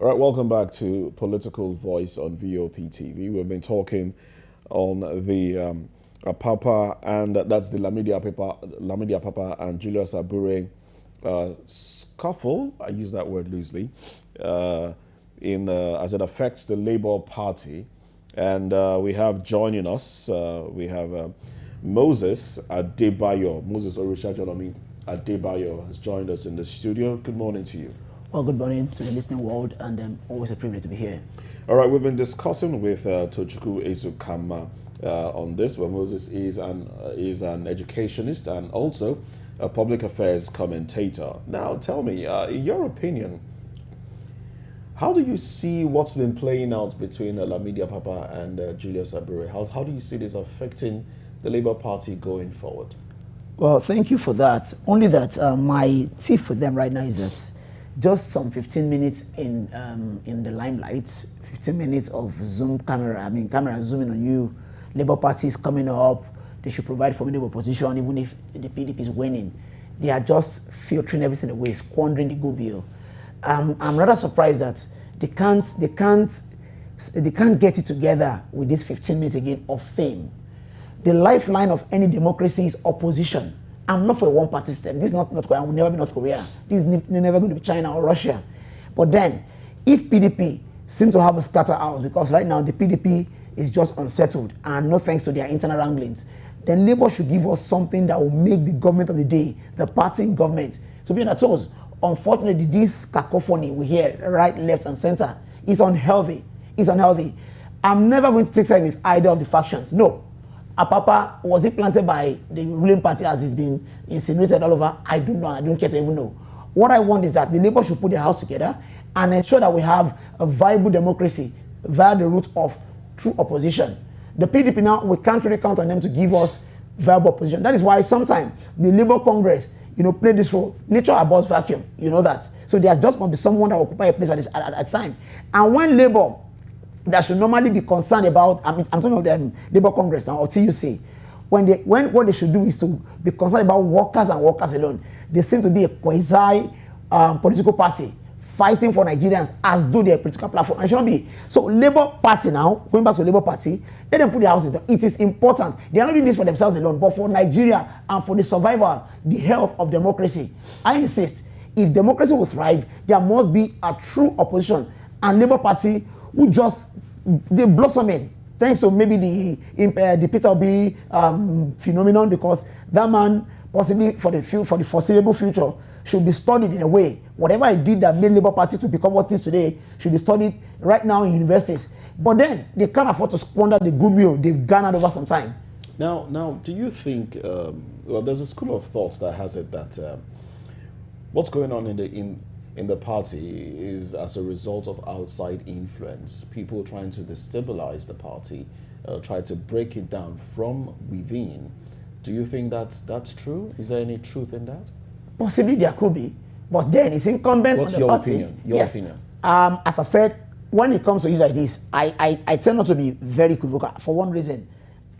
All right, welcome back to Political Voice on VOP TV. We've been talking on the Apapa, and that's the Lamidi Apapa and Julius Abure scuffle. I use that word loosely, as it affects the Labour Party. And we have joining us, we have Moses Adebayo. Moses Orishajonomi Adebayo has joined us in the studio. Good morning to you. Well, good morning to the listening world, and always a privilege to be here. All right, we've been discussing with Tochukwu Ezukama on this, where Moses is an educationist and also a public affairs commentator. Now, tell me, in your opinion, how do you see what's been playing out between Lamidi Apapa and Julius Abure? How do you see this affecting the Labour Party going forward? Well, thank you for that. Only that my tip for them right now is that just some 15 minutes in the limelight, 15 minutes of Zoom camera, camera zooming on you, Labour Party is coming up, they should provide formidable opposition even if the PDP is winning. They are just filtering everything away, squandering the goodwill. I'm rather surprised that they can't get it together with this 15 minutes again of fame. The lifeline of any democracy is opposition. I'm not for a one-party system. This is not North Korea. I will never be North Korea. This is never going to be China or Russia. But then, if PDP seems to have a scatter out, because right now the PDP is just unsettled, and no thanks to their internal wranglings, then Labour should give us something that will make the government of the day, the party in government, to be on our toes. Unfortunately, this cacophony we hear right, left, and center is unhealthy. It's unhealthy. I'm never going to take side with either of the factions. No. Apapa, was it planted by the ruling party as it's been insinuated all over? I don't know. I don't care to even know. What I want is that the Labour should put their house together and ensure that we have a viable democracy via the route of true opposition. The PDP now, we can't really count on them to give us viable opposition. That is why sometimes the Labour Congress, play this role. Nature abhors vacuum, you know that. So there just must be someone that will occupy a place at time. And when Labour, that should normally be concerned about, I'm talking about the Labour Congress now, or TUC, when what they should do is to be concerned about workers and workers alone. They seem to be a quasi political party fighting for Nigerians as though they're a political platform. And it should not be. So Labour Party now, going back to Labour Party, let them put their houses down. It is important. They are not doing this for themselves alone, but for Nigeria and for the survival, the health of democracy. I insist, if democracy will thrive, there must be a true opposition. And Labour Party who just they blossoming thanks to maybe the Peter Obi phenomenon, because that man possibly for the foreseeable future should be studied in a way. Whatever he did that made Labour Party to become what it is today should be studied right now in universities. But then they can't afford to squander the goodwill they've garnered over some time. Now, do you think? Well, there's a school of thought that has it that what's going on in the party is as a result of outside influence, people trying to destabilize the party, try to break it down from within. Do you think that's true? Is there any truth in that? Possibly there could be, but then it's incumbent on the party. What's your opinion? Your opinion? As I've said, when it comes to issues like this, I tend not to be very equivocal for one reason.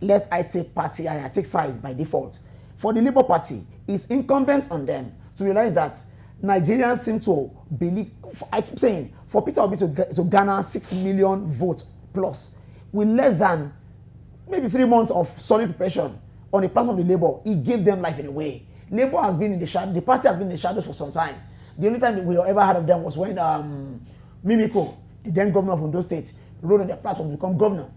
Lest I take party and I take sides by default. For the Labour Party, it's incumbent on them to realize that Nigerians seem to believe, I keep saying, for Peter Obi to garner 6 million votes plus, with less than maybe 3 months of solid preparation on the platform of the Labour, it gave them life in a way. Labour has been in the shadow, the party has been in the shadows for some time. The only time we ever heard of them was when Mimiko, the then governor of Ondo State, rode on their platform to become governor.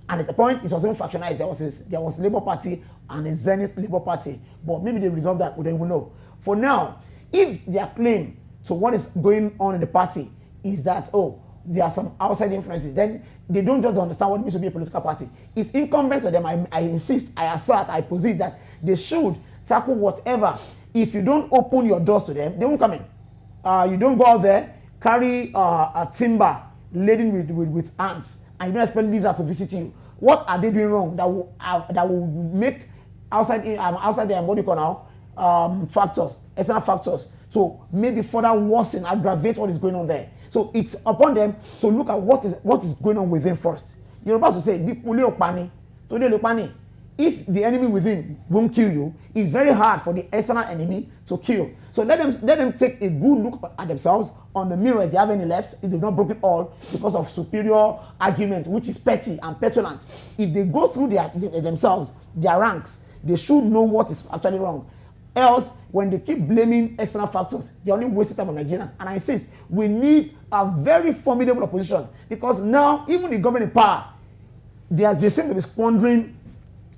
And at the point, it was even factionalized. There was Labour Party and a Zenith Labour Party. But maybe they resolved that, we don't even know. For now, if their claim to what is going on in the party is that, there are some outside influences, then they don't just understand what it means to be a political party. It's incumbent on them, I insist, I assert, I posit that they should tackle whatever. If you don't open your doors to them, they won't come in. You don't go out there, carry a timber laden with ants, and you don't expect lizards to visit you. What are they doing wrong that will make outside their what do you call now? Factors, external factors, so maybe further worsen, aggravate what is going on there. So it's upon them to look at what is going on within first. You're about to say, if the enemy within won't kill you, it's very hard for the external enemy to kill. So let them take a good look at themselves on the mirror if they have any left, if they've not broken all because of superior argument, which is petty and petulant. If they go through themselves, their ranks, they should know what is actually wrong. Else, when they keep blaming external factors, they only waste time on Nigerians. And I insist, we need a very formidable opposition, because now even the government in power, they seem to be squandering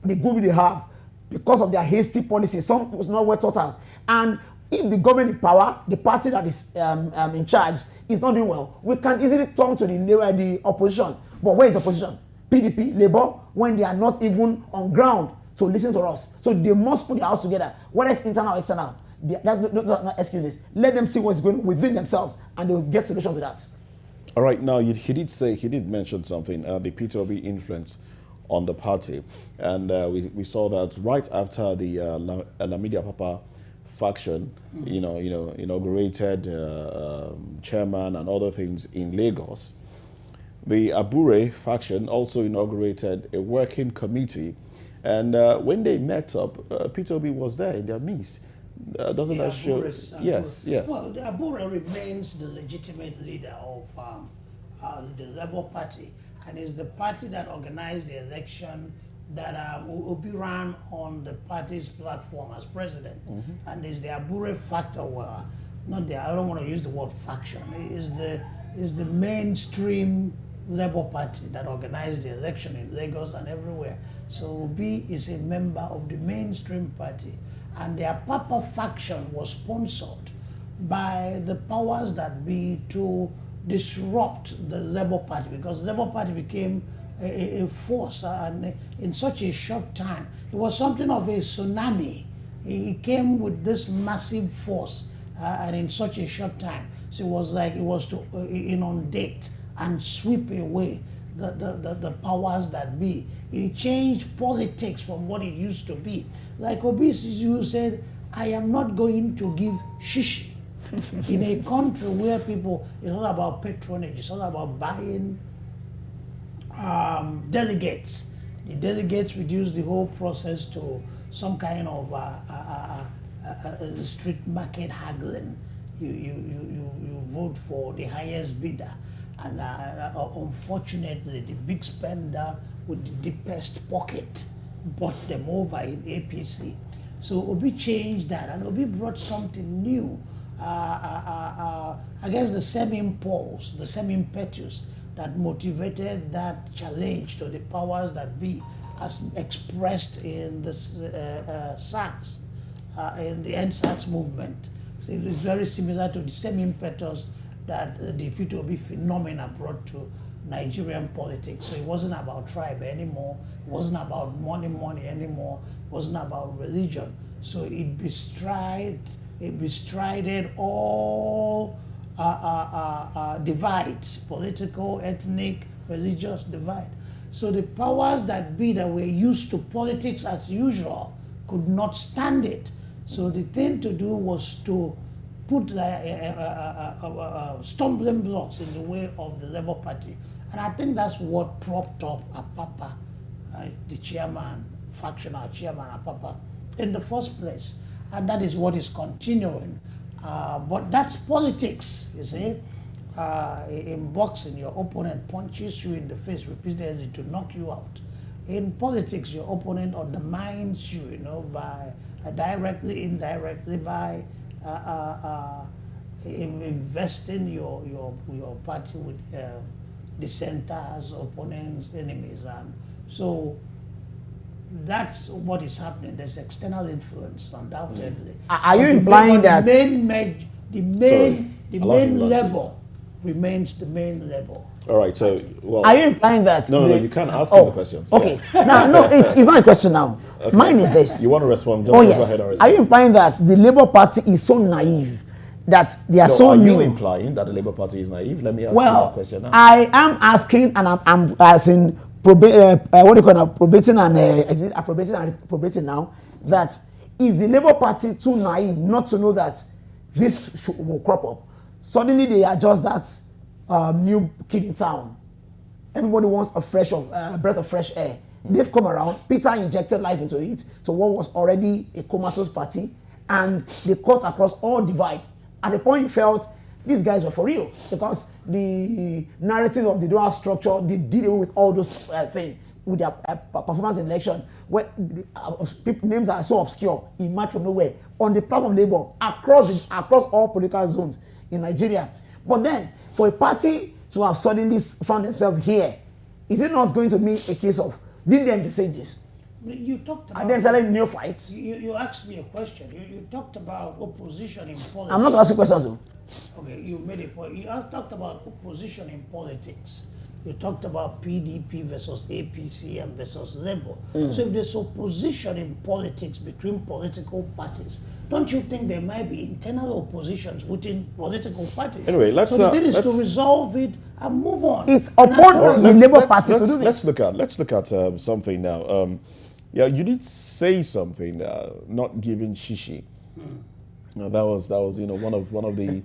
the goodwill they have because of their hasty policy. Some was not well thought out. And if the government in power, the party that is in charge, is not doing well, we can easily turn to the opposition. But where is opposition? PDP, Labour, when they are not even on ground to listen to us. So they must put their house together, whether it's internal or external. That's not excuses. Let them see what's going on within themselves, and they will get solutions to that. All right, now he did mention something, the Peter Obi influence on the party, and we saw that right after the Lamidi Apapa faction, inaugurated chairman and other things in Lagos. The Abure faction also inaugurated a working committee, and when they met up, Peter Obi was there in their midst. Doesn't that show? Yes. Well, the Abure remains the legitimate leader of the Labour Party, and is the party that organized the election that Obi ran on the party's platform as president. And is the Abure factor, I don't want to use the word faction, is the mainstream Labour Party that organized the election in Lagos and everywhere. So Obi is a member of the mainstream party, and the Apapa faction was sponsored by the powers that be to disrupt the Labour Party, because the Labour Party became a force, and in such a short time, it was something of a tsunami. It came with this massive force, and in such a short time. So it was to inundate and sweep away the powers that be. It changed politics from what it used to be. Like Obi, you said, I am not going to give shishi. In a country where it's all about patronage, it's all about buying delegates. The delegates reduce the whole process to some kind of street market haggling. You vote for the highest bidder, and unfortunately, the big spender with the deepest pocket bought them over in APC. So Obi changed that, and Obi brought something new. I guess the same impulse, the same impetus that motivated that challenge to the powers that be, as expressed in the SACS, in the NSACS movement. So it is very similar to the same impetus that the P2B phenomena brought to Nigerian politics. So it wasn't about tribe anymore, it wasn't about money anymore, it wasn't about religion. So it bestrided all divides, political, ethnic, religious divide. So the powers that be that were used to politics as usual could not stand it. So the thing to do was to put stumbling blocks in the way of the Labour Party. And I think that's what propped up Apapa, the chairman, factional chairman Apapa, in the first place. And that is what is continuing. But that's politics, you see. In boxing, your opponent punches you in the face repeatedly to knock you out. In politics, your opponent undermines you, by directly, indirectly, by investing your party with dissenters, opponents, enemies, and so that's what is happening. There's external influence, undoubtedly. Are you implying that the main level remains the main level? All right, so, well... Are you implying that... No, you can't ask him the questions. Okay. No, it's not a question now. Okay. Mine is this. You want to respond? Just go ahead and respond. Are you implying that the Labour Party is so naive that they are so new? Are you implying that the Labour Party is naive? Let me ask you that question now. I am asking, and I'm as in... probating and now, that is the Labour Party too naive not to know that this will crop up? Suddenly they are just that new kid in town. Everybody wants a breath of fresh air. They've come around. Peter injected life into it, to what was already a comatose party, and they cut across all divide. At the point you felt these guys were for real, because the narrative of they don't have structure, they deal with all those things with their performance in election, where people names are so obscure, emerge from nowhere on the platform of labor across all political zones in Nigeria. But then, for a party to have suddenly found themselves here, is it not going to be a case of, didn't they envisage this? You talked about... And then selling neophytes? You asked me a question. You talked about opposition in politics. I'm not asking questions though. Okay, you made a point. You talked about opposition in politics. You talked about PDP versus APC and versus Labour. So if there's opposition in politics between political parties, don't you think there might be internal oppositions within political parties? Anyway, let's... So the thing is to resolve it and move on. It's upon the Labour Party to do this. Let's look at something now. Yeah, you did say something, not giving shishi. That was one of the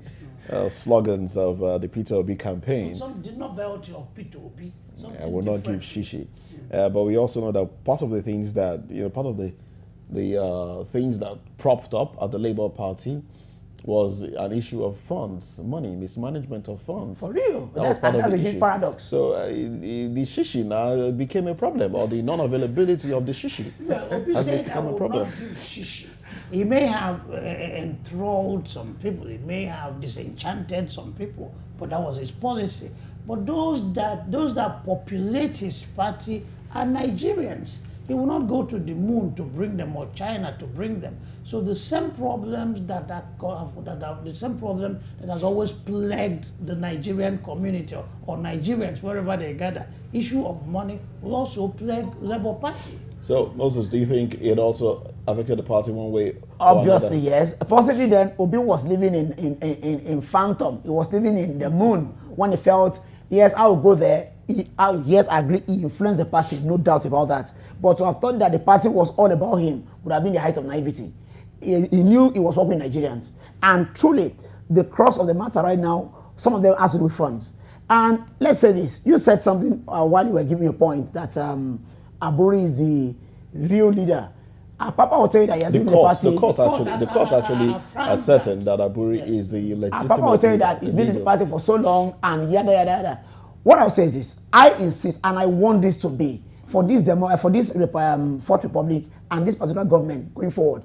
slogans of the Peter Obi campaign. Some did not novelty of Peter Obi. I will not give shishi. But we also know that part of the things that part of the things that propped up at the Labour Party was an issue of funds, money, mismanagement of funds. For real? That's part of that's the a huge issues. paradox. So the shishi now became a problem, or the non-availability of the shishi Obi has said, become I a will problem. not give shishi. He may have enthralled some people, he may have disenchanted some people, but that was his policy. But those that populate his party are Nigerians. He will not go to the moon to bring them, or China to bring them. So the same problems that has always plagued the Nigerian community, or Nigerians wherever they gather, issue of money will also plague Labour Party. So Moses, do you think it also affected the party one way? Obviously, yes. Possibly then, Obi was living in phantom. He was living in the moon when he felt, yes, I will go there. Yes, I agree, he influenced the party, no doubt about that. But to have thought that the party was all about him would have been the height of naivety. He knew he was working with Nigerians. And truly, the crux of the matter right now, some of them has to do with funds. And let's say this, you said something while you were giving a point that Aburi is the real leader. Papa will tell you that he has been in the party. The court actually ascertained that Aburi is the legitimate. Papa will tell you that he's been in the party for so long and yada yada yada. What I'll say is this: I insist, and I want this to be for this Fourth Republic and this particular government going forward.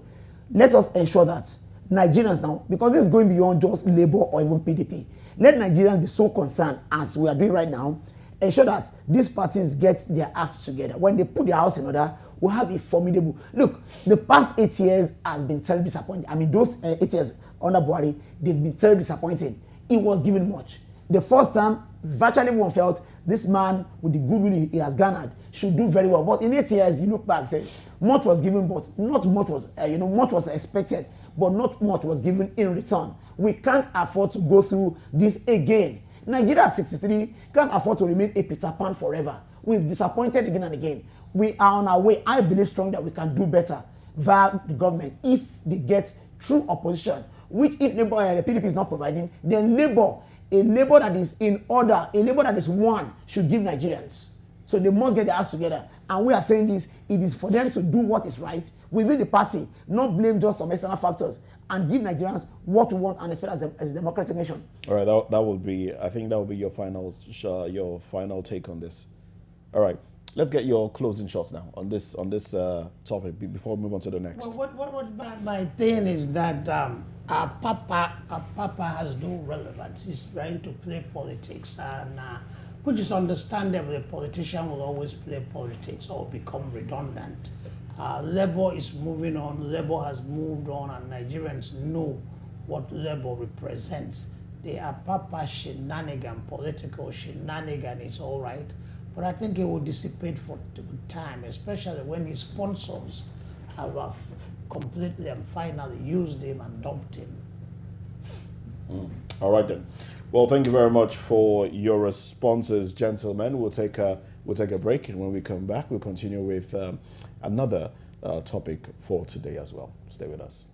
Let us ensure that Nigerians now, because this is going beyond just Labour or even PDP, let Nigerians be so concerned as we are doing right now. Ensure that these parties get their acts together. When they put their house in order, we'll have a formidable... Look, the past 8 years has been terribly disappointing. I mean, those 8 years under Buhari, they've been terribly disappointing. It was given much. The first time, virtually everyone felt this man, with the goodwill he has garnered, should do very well. But in 8 years, you look back and say, much was given, but not much was, much was expected, but not much was given in return. We can't afford to go through this again. Nigeria 63 can't afford to remain a Peter Pan forever. We've disappointed again and again. We are on our way. I believe strongly that we can do better via the government if they get true opposition, which if Labour, the PDP is not providing, then Labour, a Labour that is in order, a Labour that is one, should give Nigerians. So they must get their acts together. And we are saying this, it is for them to do what is right within the party, not blame just some external factors, and give Nigerians what we want and expect as a democratic nation. All right, that will be, I think that will be your final take on this. All right, let's get your closing shots now on this topic before we move on to the next. Well, what my thing is that Apapa has no relevance. He's trying to play politics, and which is understandable. A politician will always play politics or become redundant. Labour is moving on. Labour has moved on, and Nigerians know what Labour represents. The Apapa shenanigan, political shenanigan, is all right, but I think it will dissipate for time, especially when his sponsors have completely and finally used him and dumped him. All right then. Well, thank you very much for your responses, gentlemen. We'll take a break, and when we come back, we'll continue with another topic for today as well. Stay with us.